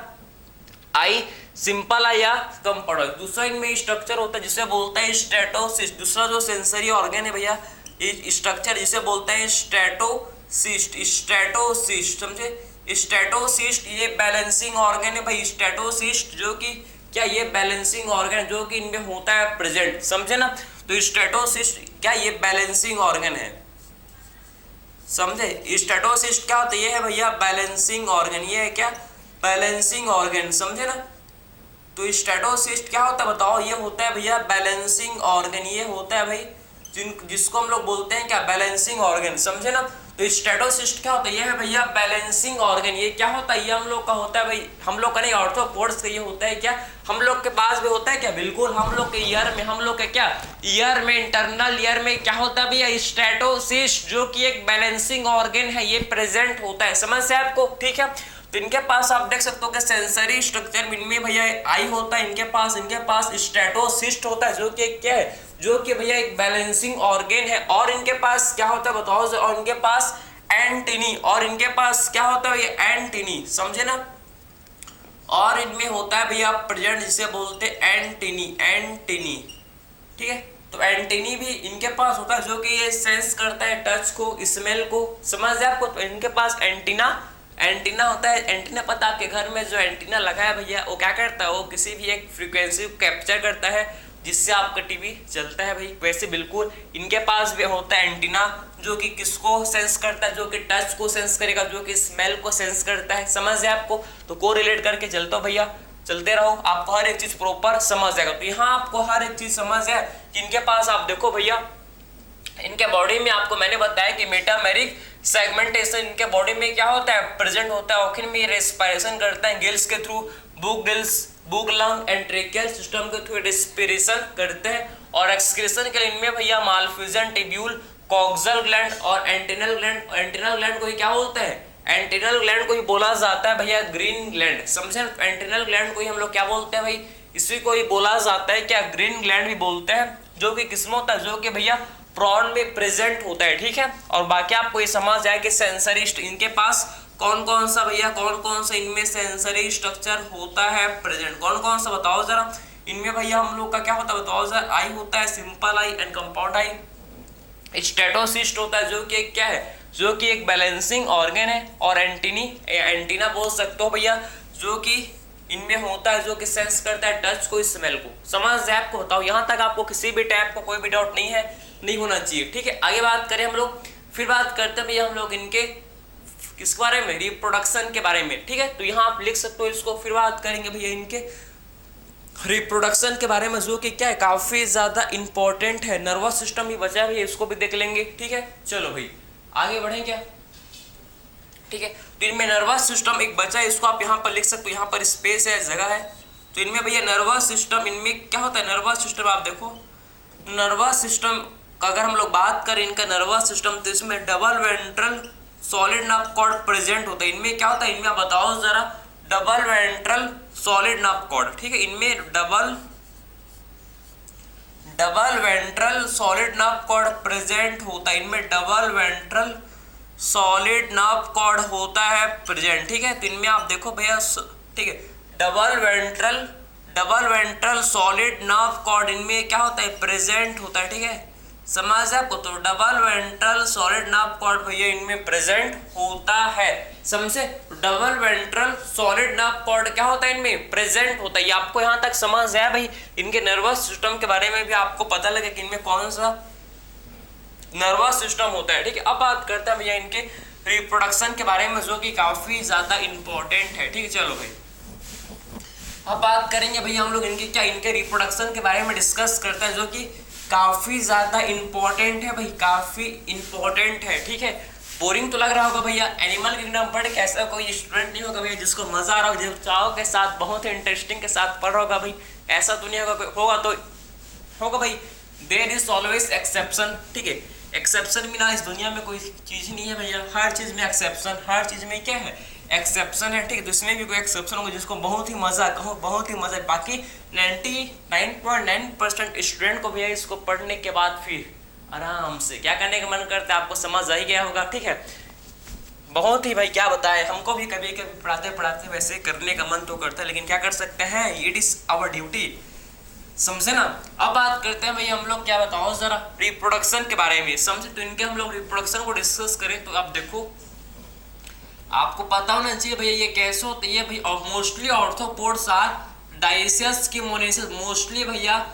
[SPEAKER 1] आई, सिंपल है या कम पड़ा। दूसरा इनमें स्ट्रक्चर होता है जिसे बोलते हैं स्टेटोसिस्ट। दूसरा जो सेंसरी ऑर्गन है भैया ये स्ट्रक्चर जिसे बोलते हैं स्टेटोसिस्ट। स्टेटोसिस्ट समझे, स्टेटोसिस्ट ये बैलेंसिंग ऑर्गन है भाई। स्टेटोसिस्ट जो कि क्या ये बैलेंसिंग ऑर्गन जो कि इनमें होता है प्रेजेंट, समझे ना। तो स्टेटोसिस्ट क्या ये बैलेंसिंग ऑर्गन है, समझे। स्टेटोसिस्ट क्या होता है, ये है भैया बैलेंसिंग ऑर्गन, ये है क्या बैलेंसिंग ऑर्गन, समझे ना। तो स्टेटोसिस्ट क्या होता है बताओ, ये होता है भैया बैलेंसिंग ऑर्गन, ये होता है भाई जिसको हम लोग बोलते हैं क्या बैलेंसिंग ऑर्गन, समझे ना। तो स्टेटोसिस्ट क्या होता है, ये है भैया बैलेंसिंग ऑर्गन। ये क्या होता है, ये हम लोग का होता है भाई, हम लोग का नहीं ऑर्थोपोड्स का ये होता है क्या, हम लोग के पास भी होता है क्या, बिल्कुल हम लोग के ईयर में, हम लोग के क्या ईयर में, इंटरनल ईयर में क्या होता है भैया स्टेटोसिस्ट जो कि एक बैलेंसिंग ऑर्गन है, ये प्रेजेंट होता है, समझ से आपको, ठीक है। तो इनके पास आप देख सकते हो कि सेंसरी स्ट्रक्चर इनमें भैया आई होता है, इनके पास स्टेटोसिस्ट होता है जो कि क्या है, जो कि भैया एक बैलेंसिंग ऑर्गन है। और इनके पास क्या होता है बताओ, और इनके पास एंटीनी, और इनके पास क्या होता है भैया एंटीनी, समझे ना। और इनमें होता है भैया प्रेजेंट जिसे बोलते हैं एंटीनी, ठीक है। तो एंटीनी भी इनके पास होता है जो कि ये सेंस करता है टच को, स्मेल को, समझ जाए आपको। तो इनके पास एंटीना होता है। एंटीना पता आपके घर में जो एंटीना लगा है भैया वो क्या करता है, वो किसी भी एक फ्रीक्वेंसी को कैप्चर करता है जिससे आपका टीवी चलता है भाई। वैसे बिल्कुल इनके पास भी होता है एंटीना जो कि किसको सेंस करता है, जो कि टच को सेंस करेगा, जो कि स्मेल को सेंस करता है, समझ है आपको। तो को रिलेट करके चलता हो भैया, चलते रहो, आपको हर एक चीज प्रॉपर समझ जाएगा। तो यहाँ आपको हर एक चीज समझ है। इनके पास आप देखो भैया इनके बॉडी में आपको मैंने बताया कि मेटामेरिक सेगमेंटेशन इनके बॉडी में क्या होता है प्रेजेंट होता है। ऑखिन में रेस्पिरेशन करता है गिल्स के through, book lung and tracheal system के थ्रू रेस्पिरेशन करते हैं। और एक्सक्रीशन के लिए इनमें भैया मालफिजन टिब्यूल, कॉक्सल ग्लैंड और एंटेनल ग्लैंड। एंटेनल ग्लैंड को ही क्या बोलते हैं, एंटेनल ग्लैंड को ही बोला जाता है भैया ग्रीन ग्लैंड, समझे। एंटेनल ग्लैंड को ही हम लोग क्या बोलते हैं भाई, इसी को ही बोला जाता है क्या ग्रीन ग्लैंड भी बोलते हैं, जो कि किसमें होता है, जो कि भैया प्रॉन में प्रेजेंट होता है, ठीक है। और बाकी आपको ये समझ आए कि सेंसरी इनके पास कौन कौन सा भैया कौन कौन सा इनमें सेंसरी स्ट्रक्चर होता है प्रेजेंट, कौन कौन सा बताओ जरा। इनमें भैया हम लोग का क्या होता है बताओ जरा। आई होता है simple I and compound I. Statocyst होता है जो कि क्या है, जो कि एक बैलेंसिंग ऑर्गन है। और एंटीना बोल सकते हो भैया जो कि इनमें होता है, जो कि सेंस करता है टच को, स्मेल को, समझ है आपको। बताओ यहाँ तक आपको किसी भी टाइप का कोई भी डाउट नहीं है, नहीं होना चाहिए, ठीक है। आगे बात करें हम लोग, फिर बात करते हैं भैया हम लोग इनके किसके बारे में, रिप्रोडक्शन के बारे में, ठीक है। तो यहाँ आप लिख सकते हो इसको। फिर बात करेंगे भैया इनके रिप्रोडक्शन के बारे में जो कि क्या है काफी ज्यादा इंपॉर्टेंट है। नर्वस सिस्टम भी बचा है, इसको भी देख लेंगे, ठीक है। चलो भाई आगे बढ़े क्या, ठीक है। तो इनमें नर्वस सिस्टम एक बचा है, इसको आप यहाँ पर लिख सकते हो, यहाँ पर स्पेस है, जगह है। तो इनमें भैया नर्वस सिस्टम, इनमें क्या होता है नर्वस सिस्टम, आप देखो नर्वस सिस्टम का अगर हम लोग बात करें इनका नर्वस सिस्टम, तो इसमें double ventral solid nerve cord present होता है। इनमें क्या होता है, इनमें आप बताओ जरा, double ventral solid nerve cord, ठीक है। इनमें double ventral solid nerve cord present होता है, इनमें double ventral solid nerve cord होता है प्रेजेंट, ठीक है। तो इनमें आप देखो भैया, ठीक है, double ventral solid nerve cord इनमें क्या होता है प्रेजेंट होता है, ठीक है, समझ आपको। तो double ventral solid nerve cord भैया इनमें प्रेजेंट होता है, समझे। Double ventral solid nerve cord क्या होता है इनमें प्रेजेंट होता है। ये आपको यहाँ तक समझ आया भाई। इनके नर्वस सिस्टम के बारे में भी आपको पता लगे कि इनमें कौन सा नर्वस सिस्टम होता है, ठीक है। अब बात करते हैं भैया इनके रिप्रोडक्शन के बारे में जो कि काफी ज्यादा इंपॉर्टेंट है, ठीक है। चलो भाई अब बात करेंगे भैया हम लोग इनके क्या, इनके रिप्रोडक्शन के बारे में डिस्कस करते हैं जो कि काफी ज्यादा इंपॉर्टेंट है भाई, काफी इंपॉर्टेंट है, ठीक है। बोरिंग तो लग रहा होगा भैया, एनिमल किंगडम पढ़ के ऐसा कोई स्टूडेंट नहीं होगा भैया जिसको मजा आ रहा हो, जो चाव के साथ बहुत ही इंटरेस्टिंग के साथ पढ़ रहा होगा भाई, ऐसा तो नहीं होगा तो होगा भाई। देयर इज ऑलवेज एक्सेप्शन, ठीक है। एक्सेप्शन बिना इस दुनिया में कोई चीज नहीं है भैया, हर चीज में एक्सेप्शन, हर चीज में क्या है एक्सेप्शन है, ठीक है। तो इसमें भी कोई एक्सेप्शन होगा जिसको बहुत ही मजा कहो, बहुत ही मजा। बाकी 99.9% स्टूडेंट को भैया इसको पढ़ने के बाद फिर आराम से क्या करने का मन करता है, आपको समझ आ ही गया होगा, ठीक है। बहुत ही भाई क्या बताएं, हमको भी कभी कभी पढ़ाते पढ़ाते वैसे करने का मन तो करता है, लेकिन क्या कर सकते हैं, इट इज आवर ड्यूटी, समझे ना। अब बात करते हैं भैया हम लोग, क्या बताओ जरा रिप्रोडक्शन के बारे में, समझे। तो इनके हम लोग रिप्रोडक्शन को डिस्कस करें तो आप देखो, आपको पता होना चाहिए भैया ये कैसे होते हैं भाई। मोस्टली ऑर्थोपोड्स आर डाइसियस की मोनेसिस, मोस्टली भैया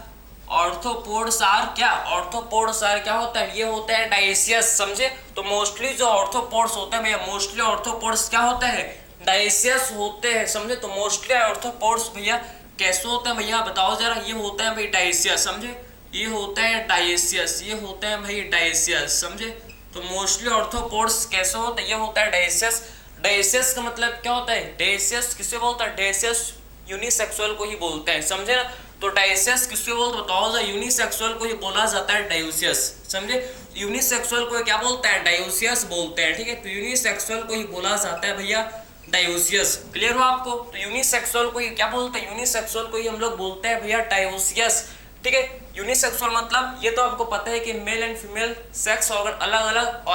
[SPEAKER 1] ऑर्थोपोड्स आर क्या, ऑर्थोपोड्स आर क्या होता है, ये होता है डाइसियस, समझे। तो मोस्टली जो ऑर्थोपोड्स होते हैं भैया, मोस्टली ऑर्थोपोड्स क्या होते हैं, डाइसियस होते हैं, समझे। तो मोस्टली ऑर्थोपोड्स भैया कैसे होते हैं भैया बताओ जरा, ये होता है भाई डाइसियस, समझे, ये होता है डाइसियस, ये होता है भाई डाइसियस, समझे। तो मोस्टली ऑर्थोपोड्स कैसे होते हैं, ये होता है डाइसियस। डाइसियस का मतलब क्या होता है, डाइसियस किसे बोलता है, डाइसियस यूनिसेक्सुअल को ही बोलते हैं, समझे ना। तो डाइसियस किसको बोलते बताओ जरा, यूनिसेक्सुअल को ही बोला जाता है डाइसियस, समझे। यूनिसेक्सुअल को क्या बोलते हैं, डाइसियस बोलते हैं, ठीक है। तो यूनिसेक्सुअल को ही बोला जाता है भैया डाइसियस, क्लियर हो आपको। तो यूनिसेक्सुअल को ही क्या बोलते हैं, यूनिसेक्सुअल को ही हम लोग बोलते हैं भैया डाइसियस, ठीक है। यूनिसेक्सुअल मतलब ये तो आपको पता है कि male and female sex organ अलग अलग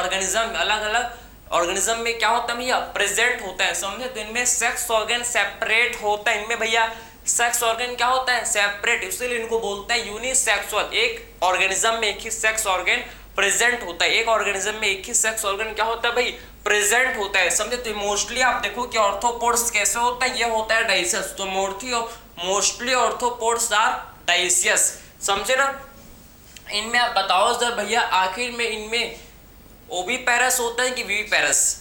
[SPEAKER 1] ऑर्गेनिज्म में क्या होता है भैया, प्रेजेंट होता है, समझे। तो इनमें सेक्स ऑर्गन सेपरेट होता है, इनमें भैया सेक्स ऑर्गन क्या होता है, सेपरेट, इसलिए इनको बोलते हैं यूनिसेक्सुअल। एक ऑर्गेनिज्म में एक ही सेक्स ऑर्गन प्रेजेंट होता है, एक ऑर्गेनिज्म में एक ही सेक्स ऑर्गन क्या होता है भाई, प्रेजेंट होता है, समझे। तो मोस्टली आप देखो कि ऑर्थोपोड्स कैसे होता है, ये होता है डाइसियस। तो मोस्टली ऑर्थोपोड्स आर डाइसियस, समझे ना। इनमें आप बताओ जरा भैया, आखिर में इनमें ओविपेरस होता है कि विविपेरस।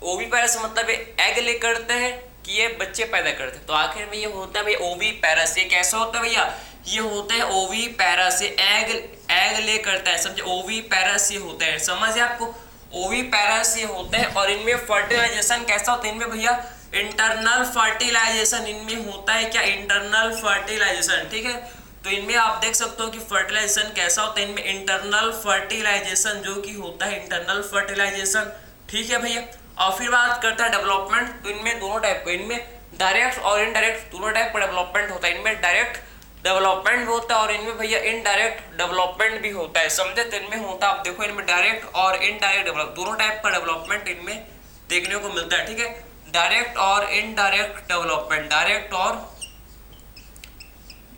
[SPEAKER 1] ओविपेरस मतलब एग ले करते हैं कि ये बच्चे पैदा करते हैं। तो आखिर में ये होता है भाई ओविपेरस। ये कैसा होता है भैया, ये होता है ओविपेरस, ये एग ले करता है, समझे। ओविपेरस ये होता है, समझ आपको, ओविपेरस ये होता है। और इनमें फर्टिलाइजेशन कैसा होता है, इनमें भैया इंटरनल फर्टिलाइजेशन इनमें होता है, क्या, इंटरनल फर्टिलाइजेशन, ठीक है। तो इनमें आप देख सकते हो कि फर्टिलाइजेशन कैसा होता है, इनमें इंटरनल फर्टिलाइजेशन जो कि होता है इंटरनल फर्टिलाइजेशन, ठीक है भैया। और फिर बात करता है डेवलपमेंट। तो इनमें दोनों टाइप का, इनमें डायरेक्ट और इनडायरेक्ट दोनों टाइप का डेवलपमेंट होता है। इनमें डायरेक्ट डेवलपमेंट होता है और इनमें भैया इनडायरेक्ट डेवलपमेंट भी होता है, समझे। तो इनमें होता है, आप देखो इनमें डायरेक्ट और इनडायरेक्ट दोनों टाइप का डेवलपमेंट इनमें देखने को मिलता है, ठीक है। डायरेक्ट और इनडायरेक्ट डेवलपमेंट, डायरेक्ट और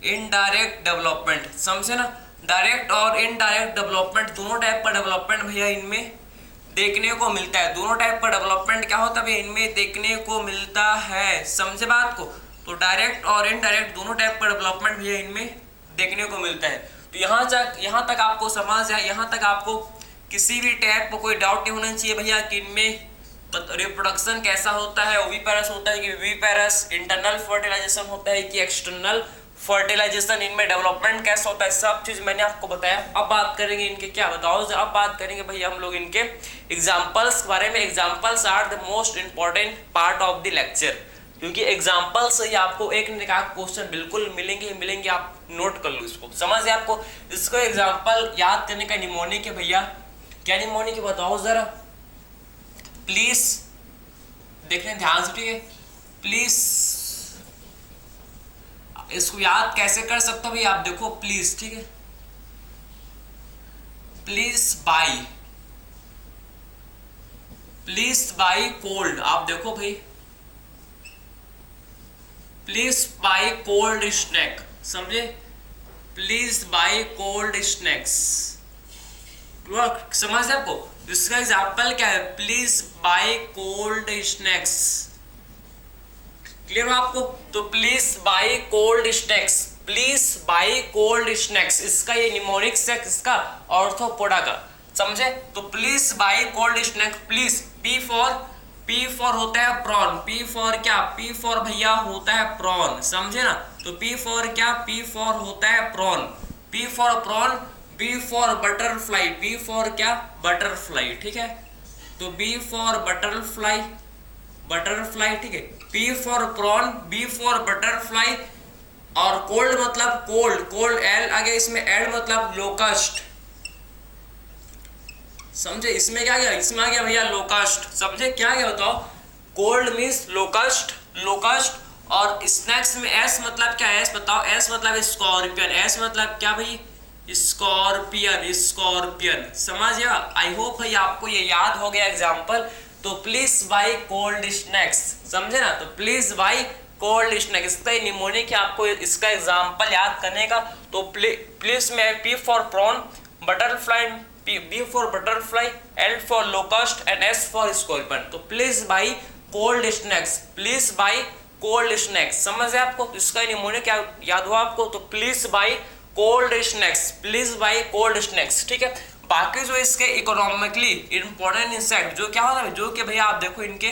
[SPEAKER 1] इनडायरेक्ट डेवलपमेंट, समझे ना। डायरेक्ट और इनडायरेक्ट डेवलपमेंट दोनों टाइप का डेवलपमेंट भैया इनमें देखने को मिलता है। दोनों टाइप का डेवलपमेंट क्या होता है भैया, इनमें देखने को मिलता है, समझे बात को। तो डायरेक्ट और इनडायरेक्ट दोनों टाइप का डेवलपमेंट भैया इनमें देखने को मिलता है। तो यहाँ तक आपको समझ है, यहाँ तक आपको किसी भी टाइप को कोई डाउट नहीं होना चाहिए भैया कि इनमें रिप्रोडक्शन कैसा होता है, ओविपेरस होता है कि विविपेरस, इंटरनल फर्टिलाइजेशन होता है कि एक्सटर्नल फर्टिलाइजेशन, इनमें डेवलपमेंट कैसा होता है, सब चीज मैंने आपको बताया। अब बात करेंगे इनके, क्या बताओ, अब बात करेंगे भैया हम लोग इनके एग्जांपल्स के बारे में। Examples are the most important part of the lecture, क्योंकि एग्जांपल से ही आपको एक न एक क्वेश्चन बिल्कुल मिलेंगे, आप नोट कर लो इसको, समझ आपको। इसको एग्जाम्पल याद करने का निमोनिक है भैया, क्या निमोनिक है बताओ जरा प्लीज, देखने ध्यान से, ठीक है। प्लीज इसको याद कैसे कर सकते हो भाई, आप देखो प्लीज, ठीक है। प्लीज बाई कोल्ड, आप देखो भाई, प्लीज बाई कोल्ड स्नैक, समझे। प्लीज बाई कोल्ड स्नैक्स, समझ आपको। इसका एग्जाम्पल क्या है, please buy cold snacks, clear हो आपको। तो please buy cold snacks, please buy cold snacks, इसका ये निमोनिक से इसका ऑर्थोपोडा का, समझे। तो please buy cold snacks, please, P for होता है प्रॉन, पी फॉर क्या, पी फॉर भैया होता है प्रॉन, समझे ना। तो पी फॉर क्या, पी फॉर होता है prawn, P for prawn, B for butterfly, B for क्या, बटरफ्लाई, ठीक है। तो बी फॉर बटरफ्लाई, ठीक है। P for prawn, B for butterfly, और कोल्ड मतलब कोल्ड एल आ गया इसमें, एल मतलब लोकस्ट, समझे। इसमें क्या गया, इसमें आ गया भैया लोकस्ट, समझे क्या गया बताओ। कोल्ड मीन्स लोकस्ट, और स्नैक्स में एस मतलब क्या, एस बताओ, एस मतलब स्कॉर्पियन, एस मतलब क्या भाई, स्कॉर्पियन, समझ गया। आई होप भाई आपको ये याद हो गया एग्जाम्पल। तो प्लीज बाई कोल्ड स्नैक्स, समझे ना, तो प्लीज बाई कोल्ड स्नैक, इसका निमोनिक है, आपको इसका एग्जांपल याद करने का। तो प्लीज में P for prawn, butterfly, B for butterfly, L for locust and S for scorpion. तो please buy cold snacks, please buy cold snacks, समझ है आपको। तो इसका निमोनिक क्या याद हुआ आपको, तो please buy cold snacks, please buy cold snacks, ठीक है। बाकी जो इसके इकोनॉमिकली इंपॉर्टेंट इंसेक्ट जो क्या होता है, जो कि भैया आप देखो इनके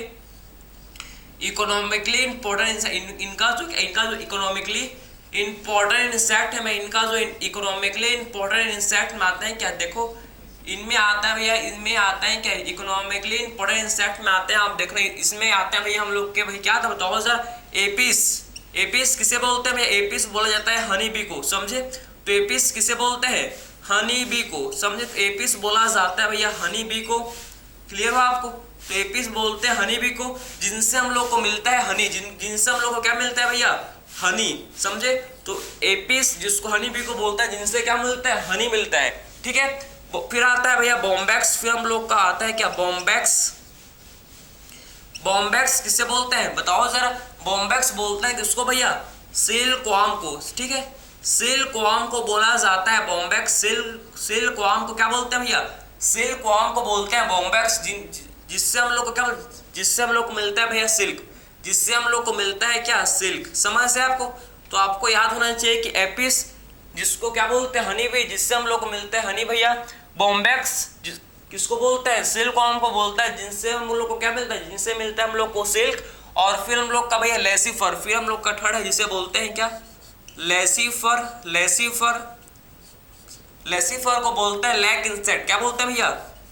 [SPEAKER 1] इकोनॉमिकली इंपॉर्टेंट इनका जो इकोनॉमिकली इंपॉर्टेंट इंसेक्ट है, मैं इनका जो इकोनॉमिकली इंपॉर्टेंट इंसेक्ट में आते हैं क्या, देखो इनमें आता है भैया, इनमें आते हैं क्या इकोनॉमिकली इंपॉर्टेंट इंसेक्ट में आते हैं, आप देख रहे हैं इसमें आते हैं भैया हम लोग के भाई क्या था बताओ सर, एपिस। एपिस किसे बोलते हैं भैया, एपिस बोला जाता है हनी बी को, समझे। तो एपिस किसे बोलते हैं, हनी बी को, समझे। तो एपिस बोला जाता है भैया हनी बी को, क्लियर हो आपको। तो एपिस बोलते हैं हनी बी को, जिनसे हम लोग को मिलता है हनी, जिनसे हम लोग को क्या मिलता है भैया, हनी, समझे। तो एपिस जिसको हनी बी को बोलता है, जिनसे क्या मिलता है, हनी मिलता है, ठीक है। फिर आता है भैया बॉम्बैक्स, फिर हम लोग का आता है क्या बॉम्बैक्स। बॉम्बैक्स किसे बोलते हैं बताओ जरा, बॉम्बैक्स बोलते हैं किसको भैया, सिल्कवर्म को, ठीक है। सिल्कवर्म को बोला जाता है बॉम्बैक्स, सिल्कवर्म को क्या बोलते हैं भैया, सिल्कवर्म को बोलते हैं बॉम्बैक्स, जिससे हम लोग को क्या, जिससे हम लोग को मिलता है भैया सिल्क, जिससे हम लोग को मिलता है क्या, सिल्क, समझ है आपको। तो आपको याद होना चाहिए कि एपिस जिसको क्या बोलते हैं, हनी बी, जिससे हम लोग को मिलता है हनी भैया, बॉम्बैक्स किसको बोलते हैं, सिल्कवर्म को बोलता है, जिनसे हम लोग को क्या मिलता है, जिनसे मिलता है हम लोग को सिल्क। और फिर हम लोग का भैया लेसिफर, फिर हम लोग का थर्ड है जिसे बोलते हैं क्या, लेसिफर। लेसिफर को बोलते हैं लैक इंसेक्ट, क्या बोलते हैं भैया,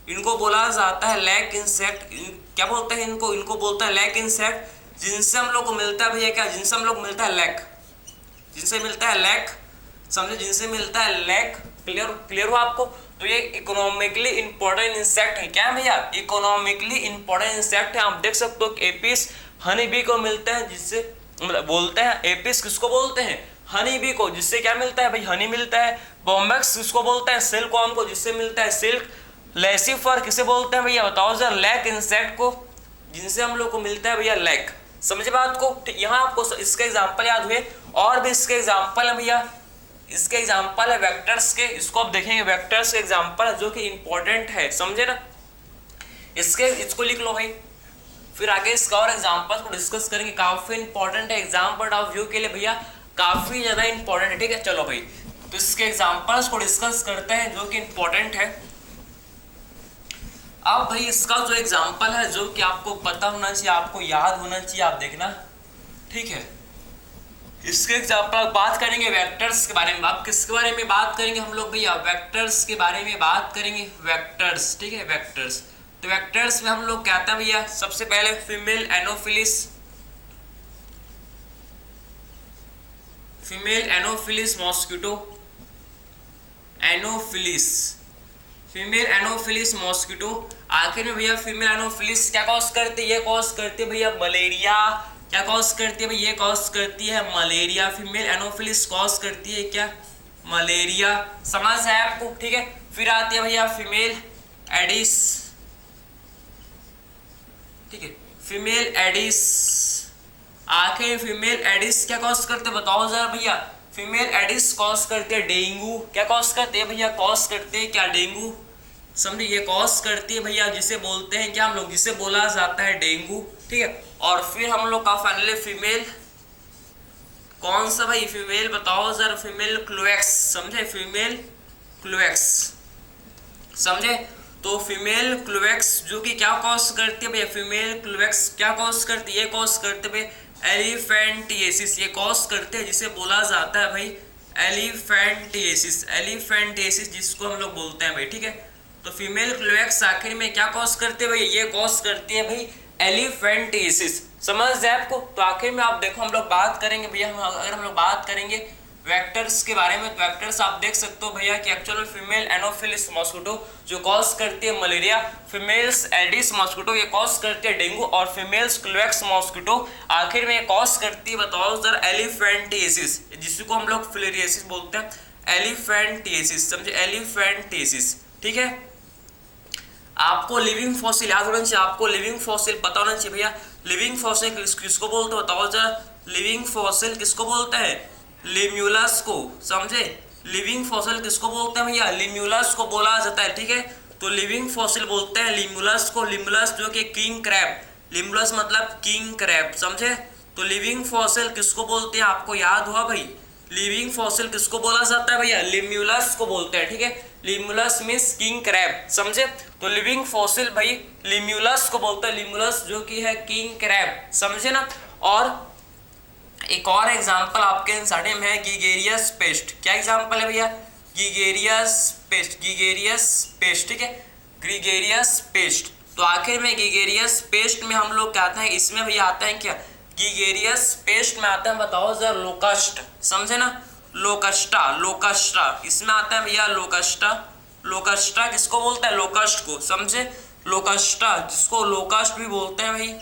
[SPEAKER 1] इनको बोला जाता है लैक इंसेक्ट, क्या बोलते हैं इनको बोलता है लैक इंसेक्ट, जिनसे हम लोग को मिलता है भैया क्या, जिनसे हम लोग को मिलता है लैक, जिनसे मिलता है लैक, समझे, जिनसे मिलता है लैक, क्लियर हो आपको। तो ये इकोनॉमिकली इंपॉर्टेंट इंसेक्ट है, क्या भैया, इकोनॉमिकली इंपॉर्टेंट इंसेक्ट है। आप देख सकते हो कि एपिस हनी बी को मिलता है, जिससे मतलब बोलते हैं एपिस किसको बोलते हैं, हनी बी को, जिससे क्या मिलता है भाई, हनी मिलता है। बॉम्बैक्स किसको बोलते हैं, सिल्कवर्म को, जिससे मिलता है सिल्क। लेसिफर किसे बोलते हैं भैया बताओ जरा, लैक इंसेक्ट को, जिनसे हम लोग को मिलता है भैया लैक, समझे बात को। यहाँ आपको इसके एग्जाम्पल याद हुए, और भी इसके एग्जाम्पल है भैया, इसके एग्जाम्पल है वेक्टर्स के, इसको आप देखेंगे वेक्टर्स के एग्जाम्पल है जो कि इंपॉर्टेंट है, समझे ना। इसको लिख लो भाई, फिर आगे इसका और एग्जाम्पल को डिस्कस करेंगे, काफी इंपॉर्टेंट है एग्जाम पॉइंट ऑफ व्यू के लिए भैया, काफी ज्यादा इंपॉर्टेंट है, ठीक है। चलो भाई, तो इसके एग्जाम्पल्स को डिस्कस करते हैं जो कि इंपॉर्टेंट है। अब भाई इसका जो एग्जाम्पल है जो कि आपको पता होना चाहिए, आपको याद होना चाहिए, आप देखना, ठीक है। इसके एग्जाम्पल बात करेंगे वेक्टर्स के बारे में। आप किसके बारे में बात करेंगे हम लोग भैया, वेक्टर्स के बारे में बात करेंगे, वेक्टर्स, ठीक है, वेक्टर्स। तो वेक्टर्स में हम लोग क्या आता है भैया, सबसे पहले female Anopheles, female Anopheles mosquito, Anopheles, female Anopheles mosquito. आखिर में भैया फीमेल एनोफिलिस क्या कॉज करती है, ये कॉज करती है भैया मलेरिया, क्या कॉज करती है भाई, ये कॉज करती है मलेरिया। फीमेल एनोफिलिस कॉज करती है क्या, मलेरिया, समझ है आपको, ठीक है। फिर आती है भैया फीमेल एडिस, ठीक है, फीमेल एडिस। आखिर फीमेल एडिस क्या कॉज करते हैं बताओ जरा भैया, फीमेल एडिस कॉज करते हैं डेंगू, क्या कॉज करते हैं भैया, कॉज करते हैं क्या, डेंगू, समझे, ये कॉज करती है भैया, जिसे बोलते हैं क्या हम लोग, जिसे बोला जाता है डेंगू, ठीक है। और फिर हम लोग का फाइनली फीमेल कौन सा भाई, फीमेल बताओ जरा, फीमेल क्लोएक्स, समझे, फीमेल क्लोएक्स, समझे। तो फीमेल क्लोएक्स जो कि क्या कॉज करती है भैया, फीमेल क्लोएक्स क्या कॉज करती है, ये कॉज करते हैं एलिफेंटिएसिस, ये कॉज करते हैं जिसे बोला जाता है भाई एलिफेंटिएसिस, एलिफेंटिएसिस जिसको हम लोग बोलते हैं भाई, ठीक है। तो फीमेल क्लोएक्स आखिर में क्या कॉज करते हैं भाई, ये कॉज करती है भाई एलिफेंटिएसिस, समझ जाए आपको। तो आखिर में आप देखो हम लोग बात करेंगे भैया, अगर हम लोग बात करेंगे वेक्टर्स के बारे में, तो वेक्टर्स आप देख सकते हो भैया कि एक्चुअली फीमेल एनोफिलिस मॉस्किटो जो कॉज करती है मलेरिया, फीमेल्स एडिस मॉस्किटो ये कॉज करती है डेंगू, और फीमेल्स क्लोएक्स मॉस्किटो आखिर में कॉज करती है बताओ सर एलिफेंटिएसिस, जिसको हम लोग फिलेरियासिस बोलते हैं, एलिफेंटिएसिस, समझे, एलिफेंटिएसिस, ठीक है। आपको लिविंग फॉसिल याद होना चाहिए, आपको लिविंग फॉसिल पता होना चाहिए भैया। लिविंग फॉसिल किसको बोलते हो बताओ जरा। लिविंग फॉसिल किसको बोलते हैं? लिम्यूलस को, समझे? लिविंग फॉसिल किसको बोलते हैं भैया? लिम्यूलस को बोला जाता है, ठीक है। तो लिविंग फॉसिल बोलते हैं लिम्यूलस को। लिम्यूलस जो कि किंग क्रैब, लिम्यूलस मतलब किंग क्रैब, समझे? तो लिविंग फॉसिल किसको बोलते हैं आपको याद हुआ भाई? लिविंग फॉसिल किसको बोला जाता है भैया? लिम्यूलस को बोलते हैं, ठीक है। लिम्यूलस मींस किंग क्रैब, समझे? तो लिविंग फॉसिल भाई लिम्यूलस को बोलते हैं, लिम्यूलस जो कि है किंग क्रैब, समझे ना। और एक और एग्जांपल आपके सामने में है गिगेरियस पेस्ट। क्या एग्जांपल है भैया? गिगेरियस पेस्ट, गिगेरियस पेस्ट, ठीक है, ग्रीगेरियस पेस्ट। तो आखिर में गिगेरियस पेस्ट में हम लोग क्या आते हैं, इसमें भैया आता है क्या? गिगेरियस पेस्ट में आता है, बताओ जरा, लोकस्ट, समझे ना। लोकस्टा, लोकस्टा इसमें आता है भैया, लोकस्टा। लोकस्टा किसको बोलते हैं? लोकस्ट को, समझे? लोकस्टा जिसको लोकस्ट भी बोलते हैं भाई,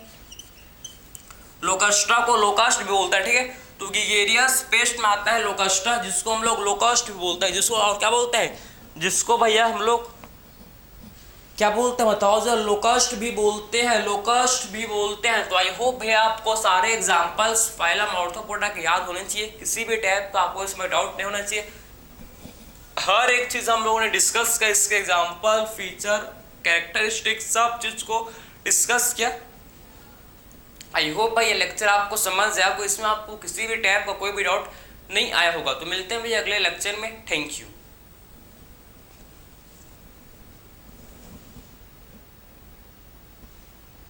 [SPEAKER 1] लोकस्टा को लोकस्ट भी बोलता है, ठीक है। तो गिगेरियस पेस्ट में आता है लोकस्टा, जिसको हम लोग लोकस्ट भी बोलते हैं, जिसको और क्या बोलते हैं? जिसको भैया हम लोग क्या बोलते हैं बताओ जरा? लोकस्ट भी बोलते हैं, लोकस्ट भी बोलते हैं। तो आई होप भैया आपको सारे एग्जांपल्स फाइलम ऑर्थोपोडा के याद होने चाहिए, किसी भी टाइप का आपको इसमें डाउट नहीं होना चाहिए। हर एक चीज हम लोगों ने डिस्कस किया, इसके एग्जांपल, फीचर, कैरेक्टरिस्टिक, सब चीज को डिस्कस किया। आई होप भाई ये लेक्चर आपको समझ आया, आपको इसमें आपको किसी भी टाइप का कोई भी डाउट नहीं आया होगा। तो मिलते हैं भैया अगले लेक्चर में। Thank you.